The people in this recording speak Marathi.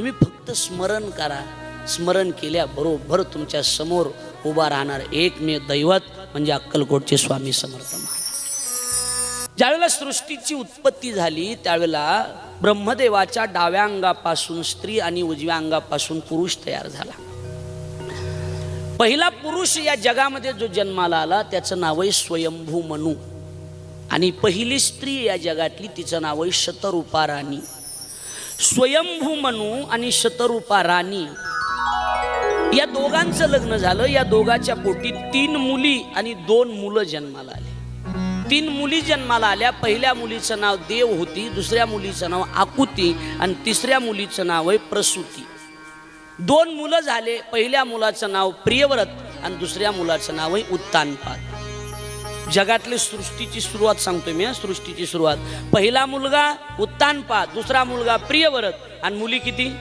तुम्ही फक्त स्मरण करा. स्मरण केल्याबरोबर तुमच्या समोर उभा राहणार एकमेव दैवत म्हणजे अक्कलकोटचे स्वामी समर्थ महाराज. ज्यावेळेला सृष्टीची उत्पत्ती झाली त्यावेळेला ब्रह्मदेवाच्या डाव्या अंगापासून स्त्री आणि उजव्या अंगापासून पुरुष तयार झाला. पहिला पुरुष या जगामध्ये जो जन्माला आला त्याचं नाव आहे स्वयंभू मनू. आणि पहिली स्त्री या जगातली तिचं नाव आहे शतरूपा राणी. स्वयंभू मनू आणि शतरूपा राणी या दोघांचं लग्न झालं. या दोघांच्या पोटी 3 मुली आणि 2 मुलं जन्माला आले. 3 मुली जन्माला आल्या. पहिल्या मुलीचं नाव देव होती, दुसऱ्या मुलीचं नाव आकुती आणि तिसऱ्या मुलीचं नाव आहे प्रसूती. 2 मुलं झाले. पहिल्या मुलाचं नाव प्रियव्रत आणि दुसऱ्या मुलाचं नाव आहे उत्तानपाद. जगातली सृष्टीची सुरुवात सांगतोय मी. सृष्टीची सुरुवात पहिला मुलगा उत्तानपाद, दुसरा मुलगा प्रियव्रत आणि मुली किती?